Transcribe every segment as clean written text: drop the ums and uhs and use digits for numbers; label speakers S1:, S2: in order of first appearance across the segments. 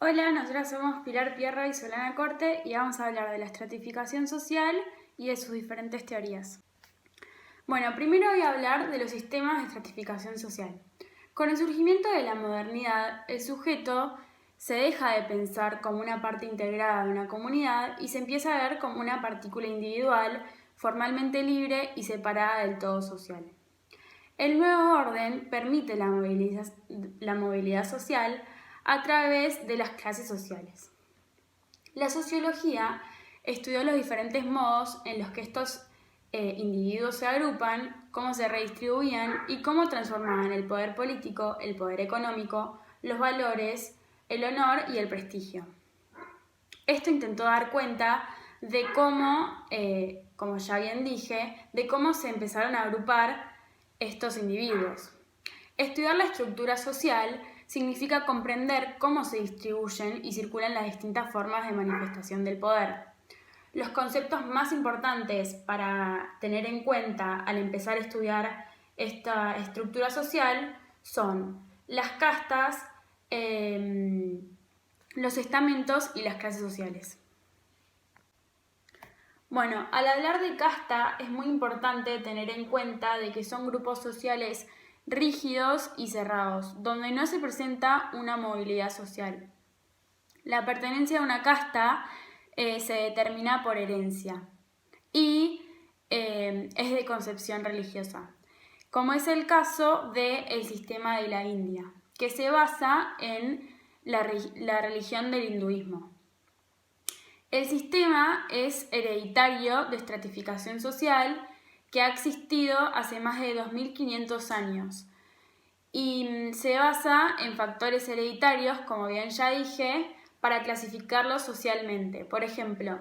S1: Hola, nosotras somos Pilar Pierro y Solana Corte y vamos a hablar de la estratificación social y de sus diferentes teorías. Bueno, primero voy a hablar de los sistemas de estratificación social. Con el surgimiento de la modernidad, el sujeto se deja de pensar como una parte integrada de una comunidad y se empieza a ver como una partícula individual, formalmente libre y separada del todo social. El nuevo orden permite la movilidad social a través de las clases sociales. La sociología estudió los diferentes modos en los que estos individuos se agrupan, cómo se redistribuían y cómo transformaban el poder político, el poder económico, los valores, el honor y el prestigio. Esto intentó dar cuenta de cómo, como ya bien dije, de cómo se empezaron a agrupar estos individuos. Estudiar la estructura social significa comprender cómo se distribuyen y circulan las distintas formas de manifestación del poder. Los conceptos más importantes para tener en cuenta al empezar a estudiar esta estructura social son las castas, los estamentos y las clases sociales. Bueno, al hablar de casta es muy importante tener en cuenta de que son grupos sociales rígidos y cerrados, donde no se presenta una movilidad social. La pertenencia a una casta se determina por herencia y es de concepción religiosa, como es el caso del sistema de la India, que se basa en la religión del hinduismo. El sistema es hereditario de estratificación social que ha existido hace más de 2500 años y se basa en factores hereditarios, como bien ya dije, para clasificarlos socialmente. Por ejemplo,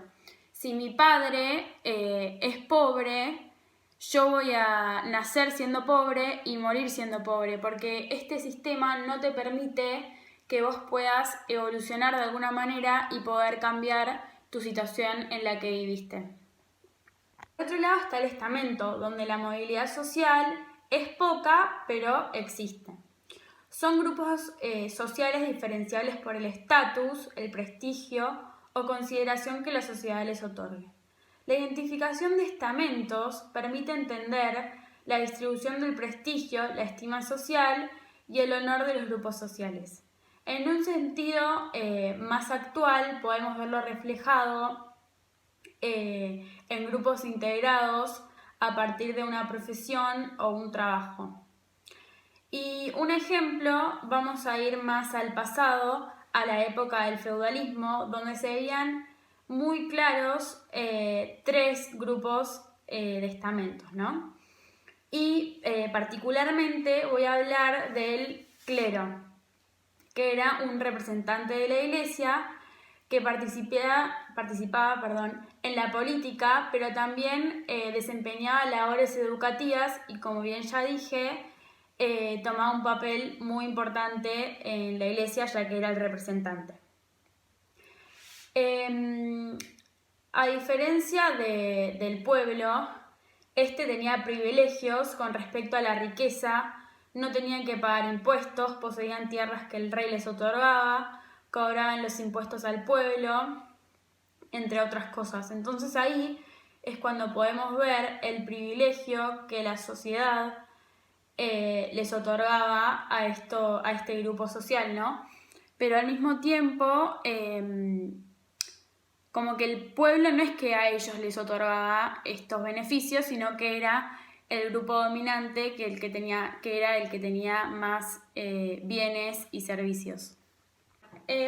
S1: si mi padre es pobre, yo voy a nacer siendo pobre y morir siendo pobre, porque este sistema no te permite que vos puedas evolucionar de alguna manera y poder cambiar tu situación en la que viviste. Por otro lado está el estamento, donde la movilidad social es poca, pero existe. Son grupos sociales diferenciables por el estatus, el prestigio o consideración que la sociedad les otorgue. La identificación de estamentos permite entender la distribución del prestigio, la estima social y el honor de los grupos sociales. En un sentido más actual podemos verlo reflejado en grupos integrados a partir de una profesión o un trabajo. Y un ejemplo, vamos a ir más al pasado, a la época del feudalismo, donde se veían muy claros tres grupos de estamentos, ¿no? Y particularmente voy a hablar del clero, que era un representante de la iglesia que participaba en la política, pero también desempeñaba labores educativas y, como bien ya dije, tomaba un papel muy importante en la iglesia, ya que era el representante. A diferencia del pueblo, este tenía privilegios con respecto a la riqueza, no tenían que pagar impuestos, poseían tierras que el rey les otorgaba, cobraban los impuestos al pueblo, entre otras cosas. Entonces ahí es cuando podemos ver el privilegio que la sociedad les otorgaba a este grupo social, ¿no? Pero al mismo tiempo, como que el pueblo no es que a ellos les otorgaba estos beneficios, sino que era el grupo dominante que era el que tenía más bienes y servicios.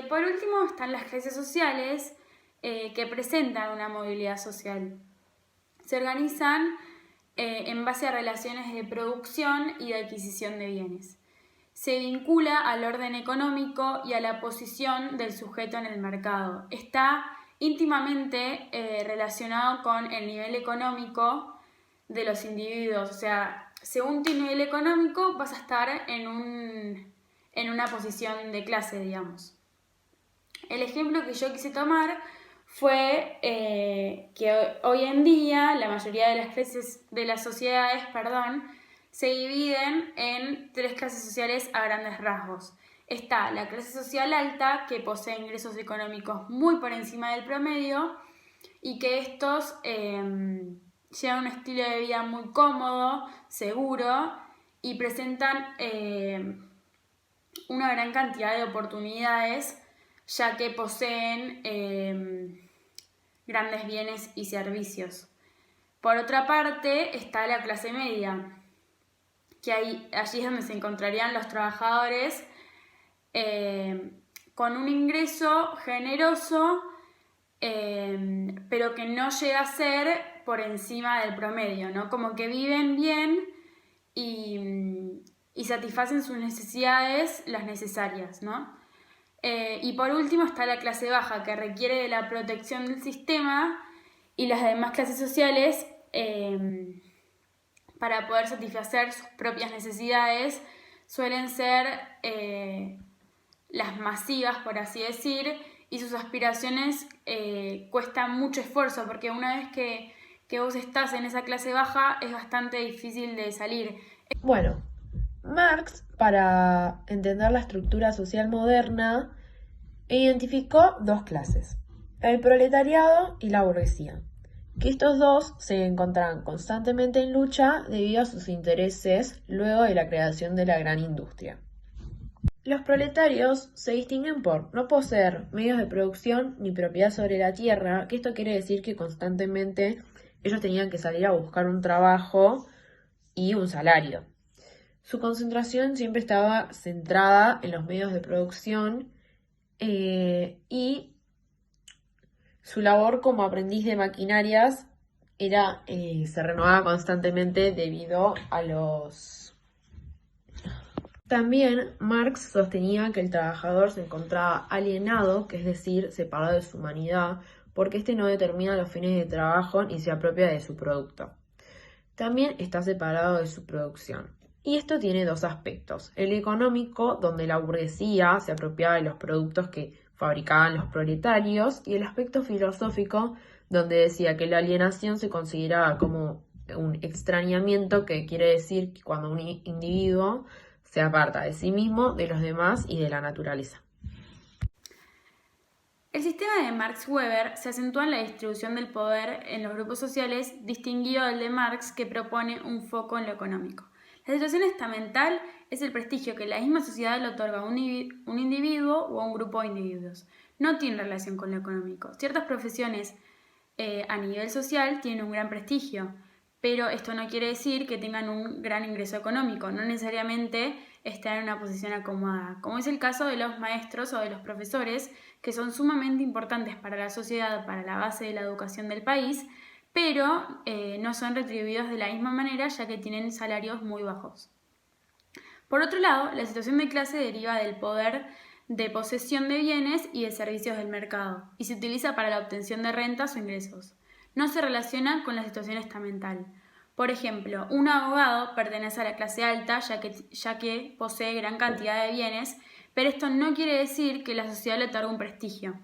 S1: Por último están las clases sociales que presentan una movilidad social. Se organizan en base a relaciones de producción y de adquisición de bienes. Se vincula al orden económico y a la posición del sujeto en el mercado. Está íntimamente relacionado con el nivel económico de los individuos. O sea, según tu nivel económico vas a estar en una posición de clase, digamos. El ejemplo que yo quise tomar fue que hoy en día la mayoría de las clases de las sociedades, se dividen en tres clases sociales a grandes rasgos. Está la clase social alta, que posee ingresos económicos muy por encima del promedio y que estos llevan un estilo de vida muy cómodo, seguro y presentan una gran cantidad de oportunidades, ya que poseen grandes bienes y servicios. Por otra parte está la clase media, que allí es donde se encontrarían los trabajadores con un ingreso generoso, pero que no llega a ser por encima del promedio, ¿no? Como que viven bien y satisfacen sus necesidades, las necesarias, ¿no? Y por último está la clase baja, que requiere de la protección del sistema, y las demás clases sociales para poder satisfacer sus propias necesidades suelen ser las masivas, por así decir, y sus aspiraciones cuestan mucho esfuerzo, porque una vez que vos estás en esa clase baja es bastante difícil de salir.
S2: Bueno, Marx, para entender la estructura social moderna, identificó dos clases, el proletariado y la burguesía, que estos dos se encontraban constantemente en lucha debido a sus intereses luego de la creación de la gran industria. Los proletarios se distinguen por no poseer medios de producción ni propiedad sobre la tierra, que esto quiere decir que constantemente ellos tenían que salir a buscar un trabajo y un salario. Su concentración siempre estaba centrada en los medios de producción y su labor como aprendiz de maquinarias se renovaba constantemente debido a los... También Marx sostenía que el trabajador se encontraba alienado, que es decir, separado de su humanidad, porque éste no determina los fines de trabajo ni se apropia de su producto. También está separado de su producción. Y esto tiene dos aspectos. El económico, donde la burguesía se apropiaba de los productos que fabricaban los proletarios, y el aspecto filosófico, donde decía que la alienación se consideraba como un extrañamiento, que quiere decir que cuando un individuo se aparta de sí mismo, de los demás y de la naturaleza.
S1: El sistema de Marx-Weber se acentúa en la distribución del poder en los grupos sociales, distinguido del de Marx, que propone un foco en lo económico. La situación estamental es el prestigio que la misma sociedad le otorga a un individuo o a un grupo de individuos. No tiene relación con lo económico. Ciertas profesiones a nivel social tienen un gran prestigio, pero esto no quiere decir que tengan un gran ingreso económico, no necesariamente están en una posición acomodada, como es el caso de los maestros o de los profesores, que son sumamente importantes para la sociedad, para la base de la educación del país, pero no son retribuidos de la misma manera, ya que tienen salarios muy bajos. Por otro lado, la situación de clase deriva del poder de posesión de bienes y de servicios del mercado, y se utiliza para la obtención de rentas o ingresos. No se relaciona con la situación estamental. Por ejemplo, un abogado pertenece a la clase alta ya que posee gran cantidad de bienes, pero esto no quiere decir que la sociedad le otorgue un prestigio.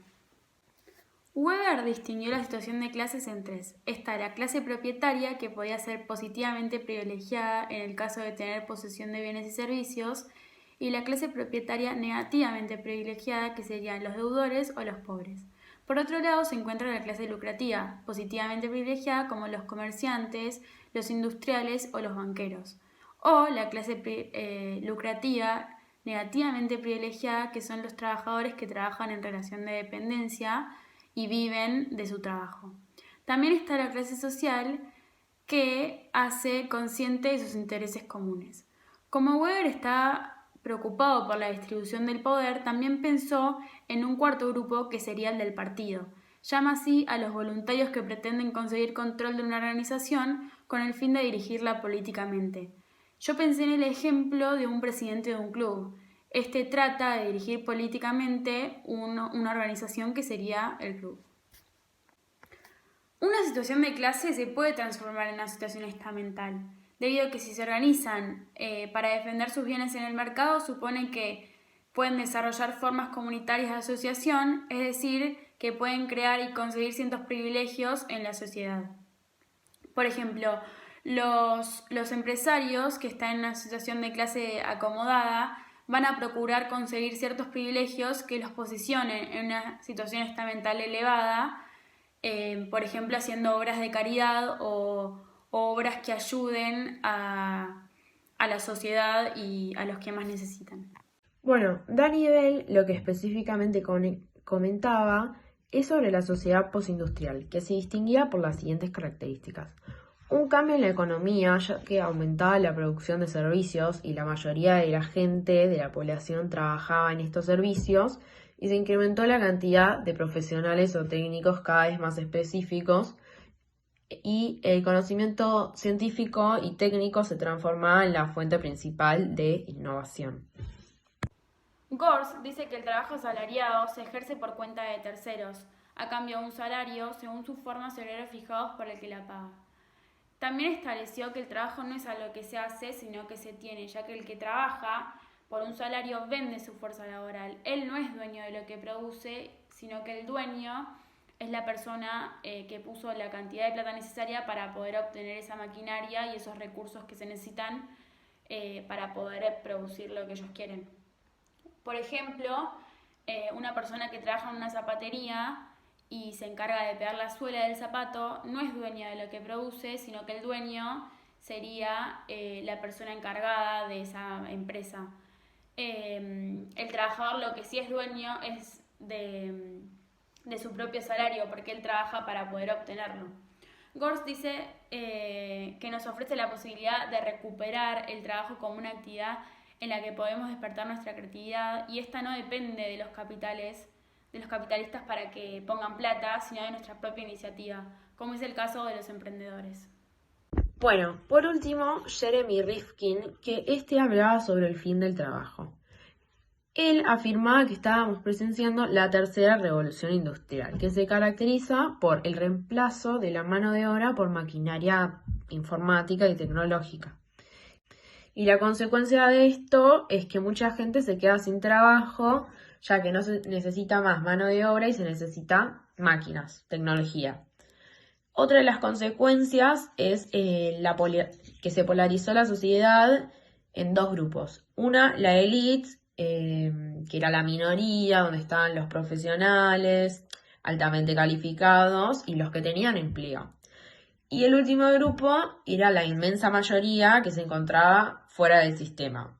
S1: Weber distinguió la situación de clases en tres. Está la clase propietaria, que podía ser positivamente privilegiada en el caso de tener posesión de bienes y servicios, y la clase propietaria negativamente privilegiada, que serían los deudores o los pobres. Por otro lado se encuentra la clase lucrativa, positivamente privilegiada, como los comerciantes, los industriales o los banqueros. O la clase lucrativa negativamente privilegiada, que son los trabajadores que trabajan en relación de dependencia y viven de su trabajo. También está la clase social, que hace consciente de sus intereses comunes. Como Weber está preocupado por la distribución del poder, también pensó en un cuarto grupo, que sería el del partido. Llama así a los voluntarios que pretenden conseguir control de una organización con el fin de dirigirla políticamente. Yo pensé en el ejemplo de un presidente de un club. Este trata de dirigir políticamente una organización, que sería el club. Una situación de clase se puede transformar en una situación estamental, debido a que si se organizan para defender sus bienes en el mercado, supone que pueden desarrollar formas comunitarias de asociación, es decir, que pueden crear y conseguir ciertos privilegios en la sociedad. Por ejemplo, los empresarios que están en una situación de clase acomodada van a procurar conseguir ciertos privilegios que los posicionen en una situación estamental elevada, por ejemplo, haciendo obras de caridad o obras que ayuden a la sociedad y a los que más necesitan.
S2: Bueno, Dani Bell lo que específicamente comentaba es sobre la sociedad postindustrial, que se distinguía por las siguientes características. Un cambio en la economía, ya que aumentaba la producción de servicios y la mayoría de la gente de la población trabajaba en estos servicios, y se incrementó la cantidad de profesionales o técnicos cada vez más específicos, y el conocimiento científico y técnico se transformaba en la fuente principal de innovación.
S1: Gors dice que el trabajo asalariado se ejerce por cuenta de terceros, a cambio de un salario según sus formas y horarios fijados por el que la paga. También estableció que el trabajo no es algo que se hace, sino que se tiene, ya que el que trabaja por un salario vende su fuerza laboral. Él no es dueño de lo que produce, sino que el dueño es la persona que puso la cantidad de plata necesaria para poder obtener esa maquinaria y esos recursos que se necesitan para poder producir lo que ellos quieren. Por ejemplo, una persona que trabaja en una zapatería y se encarga de pegar la suela del zapato no es dueña de lo que produce, sino que el dueño sería la persona encargada de esa empresa. El trabajador lo que sí es dueño es de su propio salario, porque él trabaja para poder obtenerlo. Gors dice que nos ofrece la posibilidad de recuperar el trabajo como una actividad en la que podemos despertar nuestra creatividad, y esta no depende de los capitalistas para que pongan plata, sino de nuestra propia iniciativa, como es el caso de los emprendedores.
S2: Bueno, por último, Jeremy Rifkin, que hablaba sobre el fin del trabajo. Él afirmaba que estábamos presenciando la tercera revolución industrial, que se caracteriza por el reemplazo de la mano de obra por maquinaria informática y tecnológica. Y la consecuencia de esto es que mucha gente se queda sin trabajo, ya que no se necesita más mano de obra y se necesita máquinas, tecnología. Otra de las consecuencias es que se polarizó la sociedad en dos grupos. Una, la élite, que era la minoría, donde estaban los profesionales altamente calificados y los que tenían empleo. Y el último grupo era la inmensa mayoría que se encontraba fuera del sistema.